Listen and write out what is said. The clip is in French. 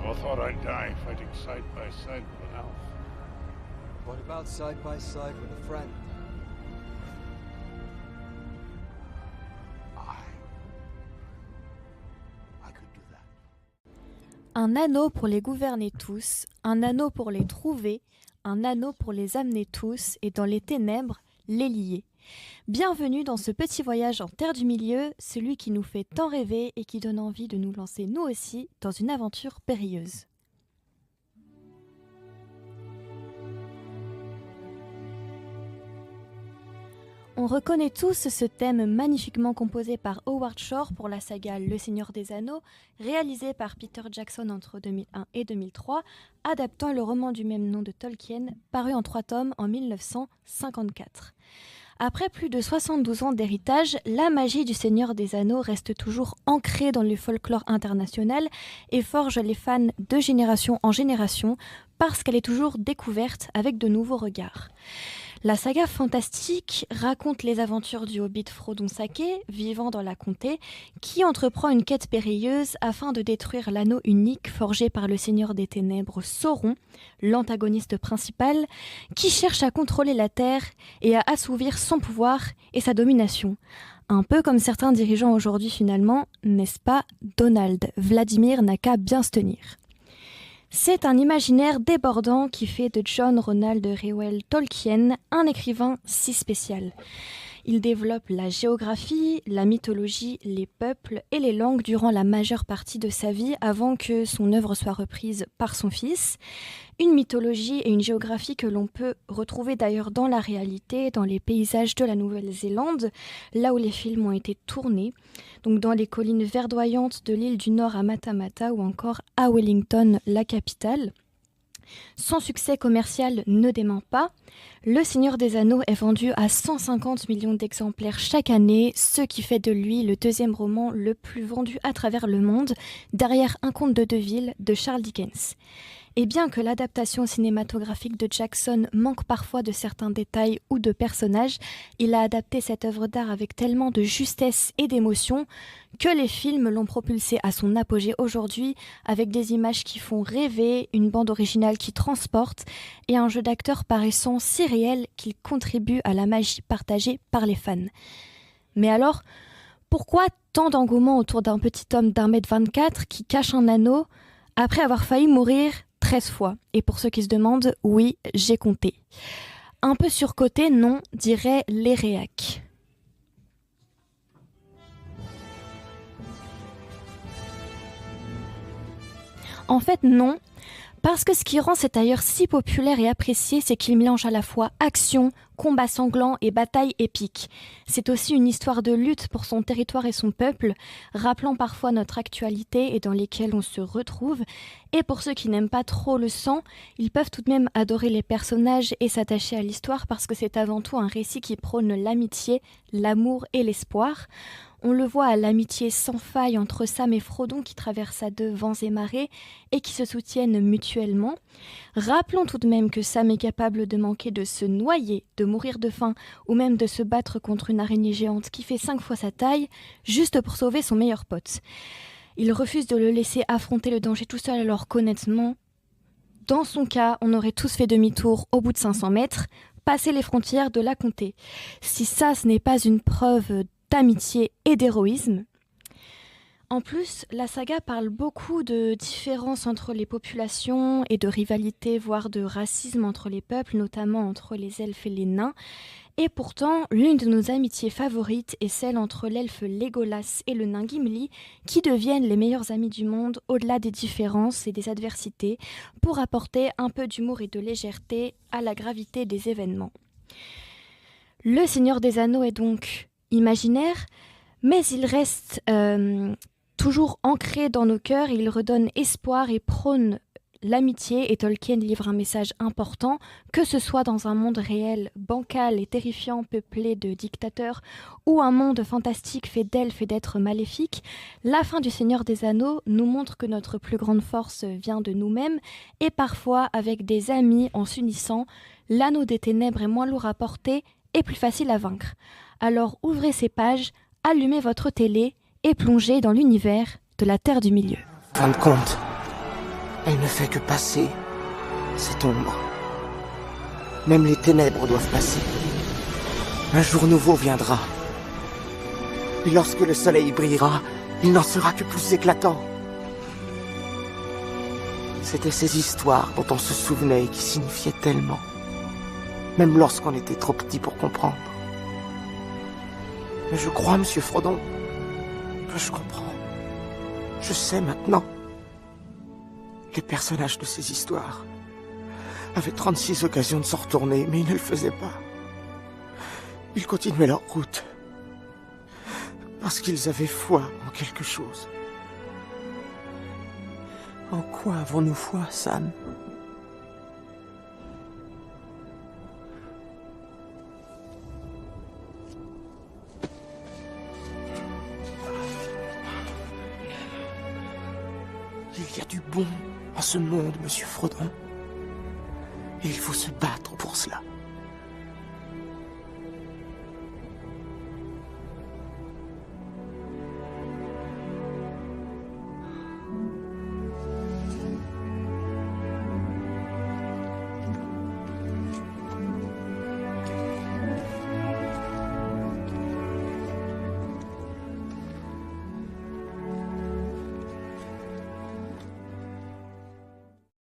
Never thought I'd die fighting side by side with an elf. What about side by side with a friend? I could do that. Un anneau pour les gouverner tous, un anneau pour les trouver, un anneau pour les amener tous, et dans les ténèbres, les lier. Bienvenue dans ce petit voyage en terre du milieu, celui qui nous fait tant rêver et qui donne envie de nous lancer nous aussi dans une aventure périlleuse. On reconnaît tous ce thème magnifiquement composé par Howard Shore pour la saga Le Seigneur des Anneaux, réalisé par Peter Jackson entre 2001 et 2003, adaptant le roman du même nom de Tolkien, paru en 3 tomes en 1954. Après plus de 72 ans d'héritage, la magie du Seigneur des Anneaux reste toujours ancrée dans le folklore international et forge les fans de génération en génération parce qu'elle est toujours découverte avec de nouveaux regards. La saga fantastique raconte les aventures du hobbit Frodon Sake, vivant dans la comté, qui entreprend une quête périlleuse afin de détruire l'anneau unique forgé par le Seigneur des Ténèbres Sauron, l'antagoniste principal, qui cherche à contrôler la Terre et à assouvir son pouvoir et sa domination. Un peu comme certains dirigeants aujourd'hui finalement, n'est-ce pas Donald? Vladimir n'a qu'à bien se tenir. C'est un imaginaire débordant qui fait de John Ronald Reuel Tolkien un écrivain si spécial. Il développe la géographie, la mythologie, les peuples et les langues durant la majeure partie de sa vie avant que son œuvre soit reprise par son fils. Une mythologie et une géographie que l'on peut retrouver d'ailleurs dans la réalité, dans les paysages de la Nouvelle-Zélande, là où les films ont été tournés, donc dans les collines verdoyantes de l'île du Nord à Matamata ou encore à Wellington, la capitale. Son succès commercial ne dément pas. Le Seigneur des Anneaux est vendu à 150 millions d'exemplaires chaque année, ce qui fait de lui le deuxième roman le plus vendu à travers le monde, derrière Un conte de Deville de Charles Dickens. Et bien que l'adaptation cinématographique de Jackson manque parfois de certains détails ou de personnages, il a adapté cette œuvre d'art avec tellement de justesse et d'émotion que les films l'ont propulsé à son apogée aujourd'hui, avec des images qui font rêver, une bande originale qui transporte et un jeu d'acteurs paraissant si réel qu'il contribue à la magie partagée par les fans. Mais alors, pourquoi tant d'engouement autour d'un petit homme d'1m24 qui cache un anneau après avoir failli mourir 13 fois? Et pour ceux qui se demandent, oui, j'ai compté. Un peu surcoté, non, dirait les réacs. En fait, non, parce que ce qui rend cet ailleurs si populaire et apprécié, c'est qu'il mélange à la fois action, combat sanglant et bataille épique. C'est aussi une histoire de lutte pour son territoire et son peuple, rappelant parfois notre actualité et dans lesquelles on se retrouve. Et pour ceux qui n'aiment pas trop le sang, ils peuvent tout de même adorer les personnages et s'attacher à l'histoire parce que c'est avant tout un récit qui prône l'amitié, l'amour et l'espoir. On le voit à l'amitié sans faille entre Sam et Frodon qui traversent à deux vents et marées et qui se soutiennent mutuellement. Rappelons tout de même que Sam est capable de manquer de se noyer, de mourir de faim ou même de se battre contre une araignée géante qui fait 5 fois sa taille, juste pour sauver son meilleur pote. Il refuse de le laisser affronter le danger tout seul, alors qu'honnêtement, dans son cas, on aurait tous fait demi-tour au bout de 500 mètres, passer les frontières de la comté. Si ça, ce n'est pas une preuve d'amitié et d'héroïsme. En plus, la saga parle beaucoup de différences entre les populations et de rivalité, voire de racisme entre les peuples, notamment entre les elfes et les nains. Et pourtant, l'une de nos amitiés favorites est celle entre l'elfe Legolas et le nain Gimli, qui deviennent les meilleurs amis du monde au-delà des différences et des adversités, pour apporter un peu d'humour et de légèreté à la gravité des événements. Le Seigneur des Anneaux est donc imaginaire, mais il reste toujours ancré dans nos cœurs, il redonne espoir et prône l'amitié, et Tolkien livre un message important, que ce soit dans un monde réel, bancal et terrifiant, peuplé de dictateurs, ou un monde fantastique fait d'elfes et d'êtres maléfiques. La fin du Seigneur des Anneaux nous montre que notre plus grande force vient de nous-mêmes, et parfois, avec des amis en s'unissant, l'anneau des ténèbres est moins lourd à porter et plus facile à vaincre. Alors ouvrez ces pages, allumez votre télé et plongez dans l'univers de la Terre du Milieu. En fin de compte, Elle ne fait que passer, cette ombre. Même les ténèbres doivent passer. Un jour nouveau viendra. Et lorsque le soleil brillera, il n'en sera que plus éclatant. C'étaient ces histoires dont on se souvenait et qui signifiaient tellement. Même lorsqu'on était trop petit pour comprendre. Mais je crois, monsieur Frodon, que je comprends. Je sais maintenant. Les personnages de ces histoires avaient 36 occasions de s'en retourner, mais ils ne le faisaient pas. Ils continuaient leur route. Parce qu'ils avaient foi en quelque chose. En quoi avons-nous foi, Sam ? Il y a du bon en ce monde, monsieur Frodon. Et il faut se battre pour cela.